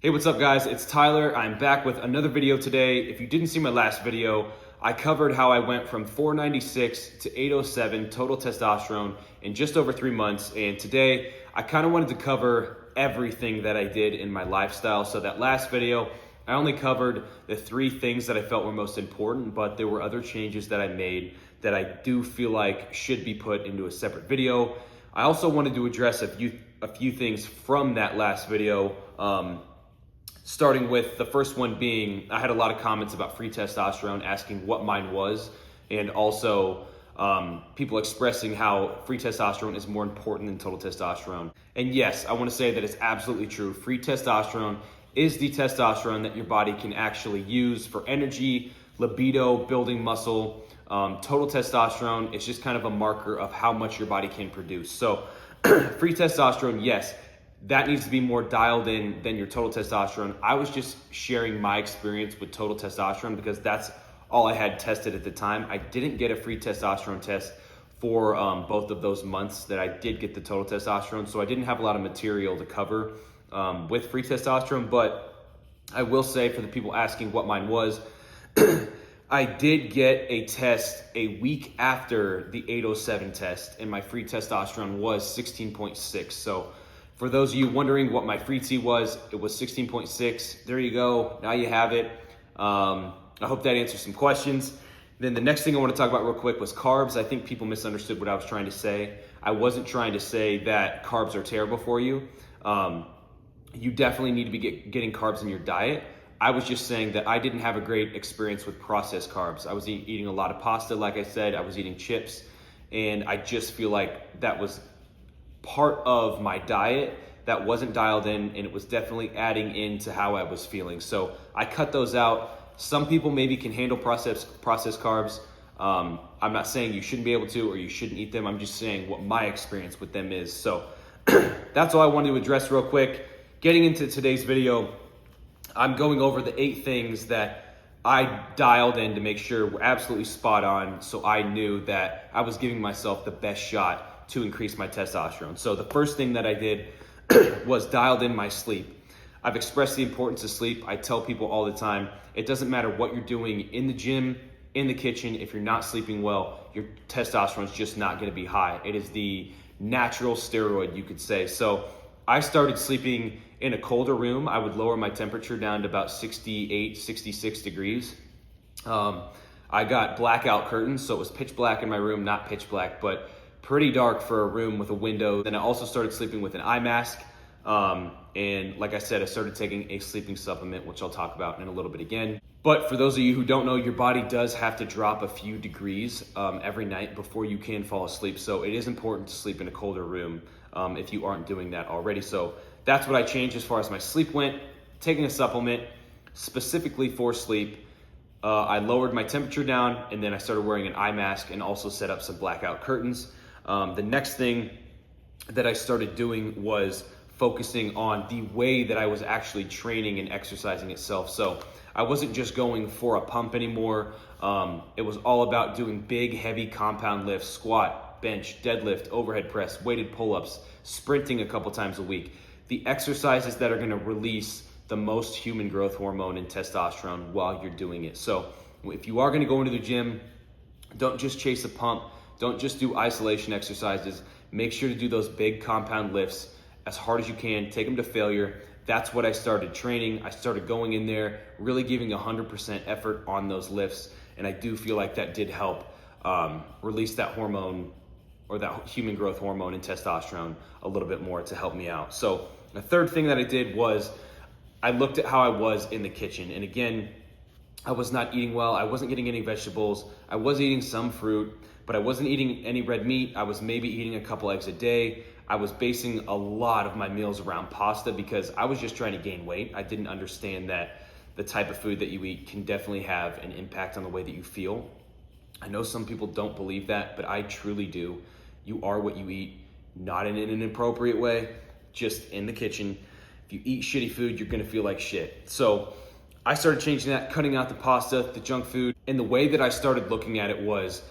Hey, what's up guys? It's Tyler. I'm back with another video today. If you didn't see my last video, I covered how I went from 496 to 807 total testosterone in just over 3 months. And today I kind of wanted to cover everything that I did in my lifestyle. So that last video, I only covered the 3 things that I felt were most important, but there were other changes that I made that I do feel like should be put into a separate video. I also wanted to address a few things from that last video. Starting with the first one being, I had a lot of comments about free testosterone, asking what mine was, and also people expressing how free testosterone is more important than total testosterone. And yes, I want to say that it's absolutely true. Free testosterone is the testosterone that your body can actually use for energy, libido, building muscle. Total testosterone is just kind of a marker of how much your body can produce. So free testosterone, yes, that needs to be more dialed in than your total testosterone. I was just sharing my experience with total testosterone because that's all I had tested at the time. I didn't get a free testosterone test for both of those months that I did get the total testosterone. So I didn't have a lot of material to cover with free testosterone, but I will say for the people asking what mine was, I did get a test a week after the 807 test, and my free testosterone was 16.6. So for those of you wondering what my free T was, it was 16.6. There you go. Now you have it. I hope that answers some questions. Then the next thing I want to talk about real quick was carbs. I think people misunderstood what I was trying to say. I wasn't trying to say that carbs are terrible for you. You definitely need to be getting carbs in your diet. I was just saying that I didn't have a great experience with processed carbs. I was eating a lot of pasta, like I said. I was eating chips, and I just feel like that was part of my diet that wasn't dialed in, and it was definitely adding into how I was feeling. So I cut those out. Some people maybe can handle processed carbs. I'm not saying you shouldn't be able to or you shouldn't eat them. I'm just saying what my experience with them is. So that's all I wanted to address real quick. Getting into today's video, I'm going over the 8 things that I dialed in to make sure were absolutely spot on, so I knew that I was giving myself the best shot to increase my testosterone. So the first thing that I did was dialed in my sleep. I've expressed the importance of sleep. I tell people all the time, it doesn't matter what you're doing in the gym, in the kitchen, if you're not sleeping well, your testosterone is just not gonna be high. It is the natural steroid, you could say. So I started sleeping in a colder room. I would lower my temperature down to about 68, 66 degrees. I got blackout curtains, so it was pitch black in my room, not pitch black, but pretty dark for a room with a window. Then I also started sleeping with an eye mask. And like I said, I started taking a sleeping supplement, which I'll talk about in a little bit again. But for those of you who don't know, your body does have to drop a few degrees every night before you can fall asleep. So it is important to sleep in a colder room if you aren't doing that already. So that's what I changed as far as my sleep went. Taking a supplement specifically for sleep. I lowered my temperature down, and then I started wearing an eye mask and also set up some blackout curtains. The next thing that I started doing was focusing on the way that I was actually training and exercising itself. So I wasn't just going for a pump anymore. It was all about doing big, heavy compound lifts, squat, bench, deadlift, overhead press, weighted pull-ups, sprinting a couple times a week. The exercises that are gonna release the most human growth hormone and testosterone while you're doing it. So if you are gonna go into the gym, don't just chase a pump. Don't just do isolation exercises. Make sure to do those big compound lifts as hard as you can. Take them to failure. That's what I started training. I started going in there, really giving 100% effort on those lifts. And I do feel like that did help release that hormone, or that human growth hormone and testosterone, a little bit more to help me out. So the third thing that I did was I looked at how I was in the kitchen. And again, I was not eating well. I wasn't getting any vegetables. I was eating some fruit, but I wasn't eating any red meat. I was maybe eating a couple eggs a day. I was basing a lot of my meals around pasta because I was just trying to gain weight. I didn't understand that the type of food that you eat can definitely have an impact on the way that you feel. I know some people don't believe that, but I truly do. You are what you eat, not in an inappropriate way, just in the kitchen. If you eat shitty food, you're gonna feel like shit. So I started changing that, cutting out the pasta, the junk food. And the way that I started looking at it was,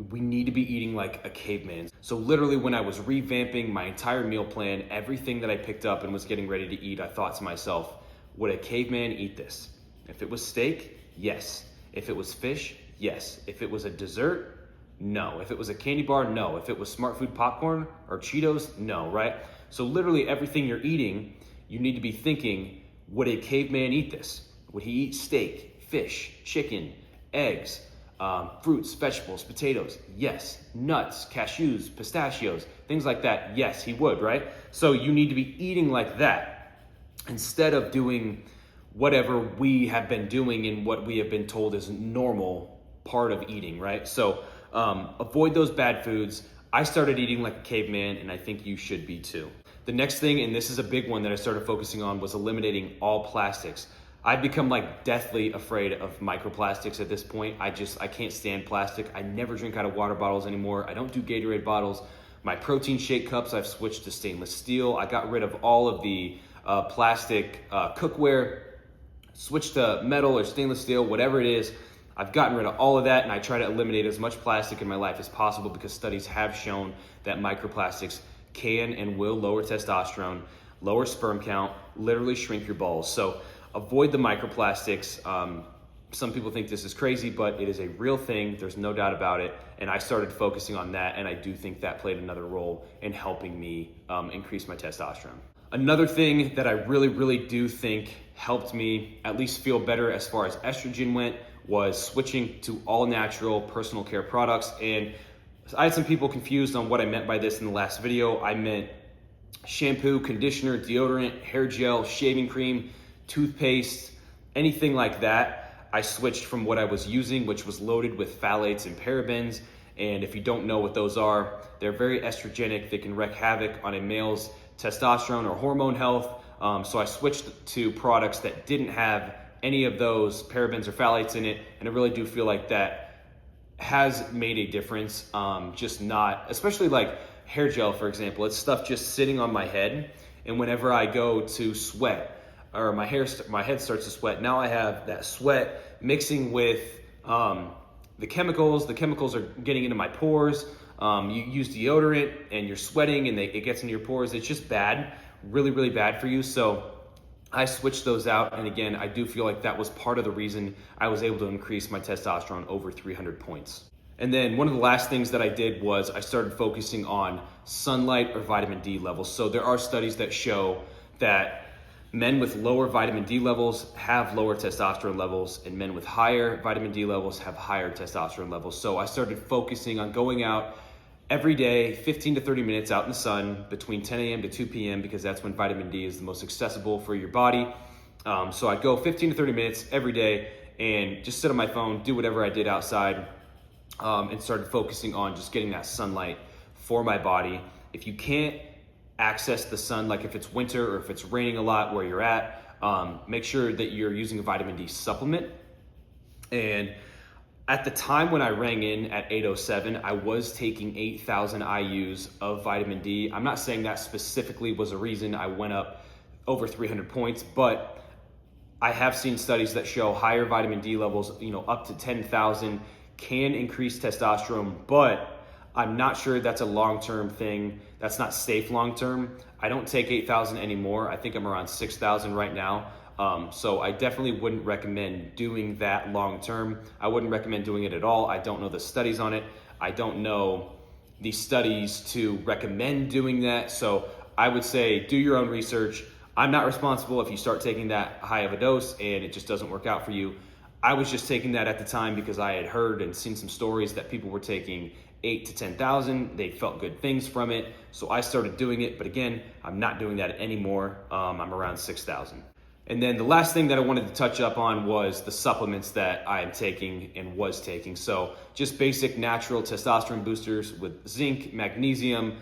we need to be eating like a caveman. So literally when I was revamping my entire meal plan, everything that I picked up and was getting ready to eat, I thought to myself, would a caveman eat this? If it was steak, yes. If it was fish, yes. If it was a dessert, no. If it was a candy bar, no. If it was smart food popcorn or Cheetos, no, right? So literally everything you're eating, you need to be thinking, would a caveman eat this? Would he eat steak, fish, chicken, eggs, fruits, vegetables, potatoes? Yes. Nuts, cashews, pistachios, things like that. Yes, he would, right? So you need to be eating like that instead of doing whatever we have been doing and what we have been told is normal part of eating, right? So avoid those bad foods. I started eating like a caveman, and I think you should be too. The next thing, and this is a big one that I started focusing on, was eliminating all plastics. I've become like deathly afraid of microplastics at this point. I can't stand plastic. I never drink out of water bottles anymore. I don't do Gatorade bottles. My protein shake cups, I've switched to stainless steel. I got rid of all of the plastic cookware, switched to metal or stainless steel, whatever it is. I've gotten rid of all of that, and I try to eliminate as much plastic in my life as possible because studies have shown that microplastics can and will lower testosterone, lower sperm count, literally shrink your balls. So avoid the microplastics. Some people think this is crazy, but it is a real thing. There's no doubt about it. And I started focusing on that, and I do think that played another role in helping me increase my testosterone. Another thing that I really do think helped me at least feel better as far as estrogen went was switching to all natural personal care products. And I had some people confused on what I meant by this in the last video. I meant shampoo, conditioner, deodorant, hair gel, shaving cream, toothpaste, anything like that. I switched from what I was using, which was loaded with phthalates and parabens. And if you don't know what those are, they're very estrogenic. They can wreak havoc on a male's testosterone or hormone health. So I switched to products that didn't have any of those parabens or phthalates in it. And I really do feel like that has made a difference. Just not, especially like hair gel, for example, it's stuff just sitting on my head. And whenever I go to sweat or my head starts to sweat, now I have that sweat mixing with the chemicals. The chemicals are getting into my pores. You use deodorant and you're sweating and it gets into your pores. It's just bad, really bad for you. So I switched those out. And again, I do feel like that was part of the reason I was able to increase my testosterone over 300 points. And then one of the last things that I did was I started focusing on sunlight or vitamin D levels. So there are studies that show that men with lower vitamin D levels have lower testosterone levels, and men with higher vitamin D levels have higher testosterone levels. So I started focusing on going out every day, 15 to 30 minutes out in the sun between 10 a.m. to 2 p.m. because that's when vitamin D is the most accessible for your body. So I'd go 15 to 30 minutes every day and just sit on my phone, do whatever I did outside, and started focusing on just getting that sunlight for my body. If you can't access the sun, like if it's winter or if it's raining a lot where you're at, make sure that you're using a vitamin D supplement. And at the time when I rang in at 8:07, I was taking 8,000 IUs of vitamin D. I'm not saying that specifically was a reason I went up over 300 points, but I have seen studies that show higher vitamin D levels, up to 10,000 can increase testosterone, but I'm not sure that's a long-term thing. That's not safe long-term. I don't take 8,000 anymore. I think I'm around 6,000 right now. So I definitely wouldn't recommend doing that long-term. I wouldn't recommend doing it at all. I don't know the studies on it. I don't know the studies to recommend doing that. So I would say do your own research. I'm not responsible if you start taking that high of a dose and it just doesn't work out for you. I was just taking that at the time because I had heard and seen some stories that people were taking 8 to 10,000. They felt good things from it. So I started doing it. But again, I'm not doing that anymore. I'm around 6,000. And then the last thing that I wanted to touch up on was the supplements that I am taking and was taking. So just basic natural testosterone boosters with zinc, magnesium,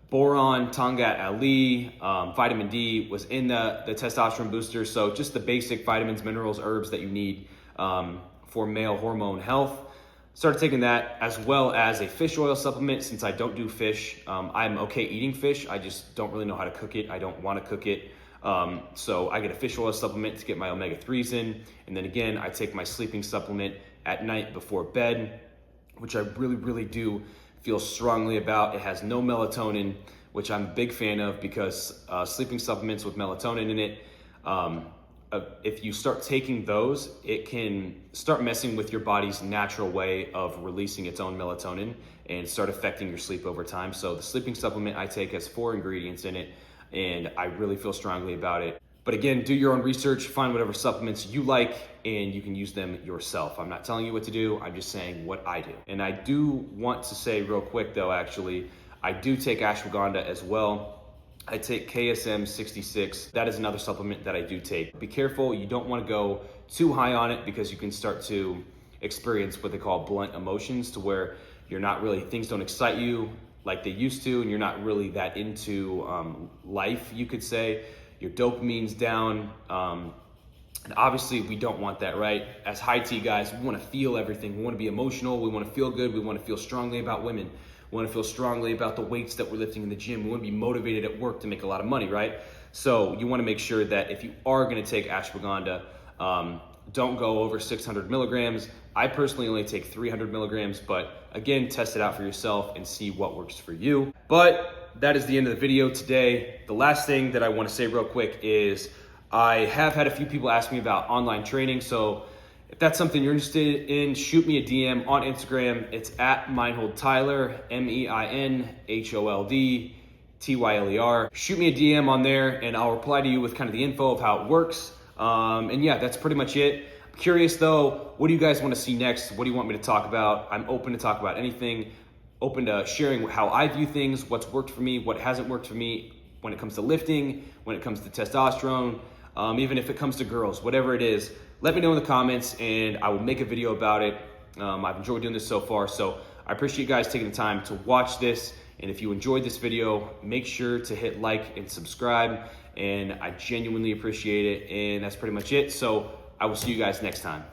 boron, Tongat Ali, vitamin D was in the testosterone booster. So just the basic vitamins, minerals, herbs that you need for male hormone health. Started taking that as well as a fish oil supplement since I don't do fish. I'm okay eating fish. I just don't really know how to cook it. I don't want to cook it. So I get a fish oil supplement to get my omega-3s in. And then again, I take my sleeping supplement at night before bed, which I really do feel strongly about. It has no melatonin, which I'm a big fan of because sleeping supplements with melatonin in it if you start taking those, it can start messing with your body's natural way of releasing its own melatonin and start affecting your sleep over time. So the sleeping supplement I take has 4 ingredients in it, and I really feel strongly about it. But again, do your own research, find whatever supplements you like, and you can use them yourself. I'm not telling you what to do, I'm just saying what I do. And I do want to say real quick though, actually, I do take ashwagandha as well. I take KSM 66. That is another supplement that I do take. Be careful, you don't want to go too high on it because you can start to experience what they call blunt emotions, to where you're not really, things don't excite you like they used to, and you're not really that into life, you could say. Your dopamine's down. And obviously we don't want that, right? As high T guys, we want to feel everything. We want to be emotional. We want to feel good. We want to feel strongly about women. We want to feel strongly about the weights that we're lifting in the gym. We want to be motivated at work to make a lot of money, right? So you want to make sure that if you are going to take ashwagandha, don't go over 600 milligrams. I personally only take 300 milligrams, but again, test it out for yourself and see what works for you. But that is the end of the video today. The last thing that I want to say real quick is I have had a few people ask me about online training. So if that's something you're interested in, shoot me a DM on Instagram. It's at MeinholdTyler, MEINHOLDTYLER. Shoot me a DM on there and I'll reply to you with kind of the info of how it works. And yeah, that's pretty much it. I'm curious though, what do you guys want to see next? What do you want me to talk about? I'm open to talk about anything, open to sharing how I view things, what's worked for me, what hasn't worked for me when it comes to lifting, when it comes to testosterone, even if it comes to girls, whatever it is. Let me know in the comments and I will make a video about it. I've enjoyed doing this so far, so I appreciate you guys taking the time to watch this. And if you enjoyed this video, make sure to hit like and subscribe, and I genuinely appreciate it. And that's pretty much it. So I will see you guys next time.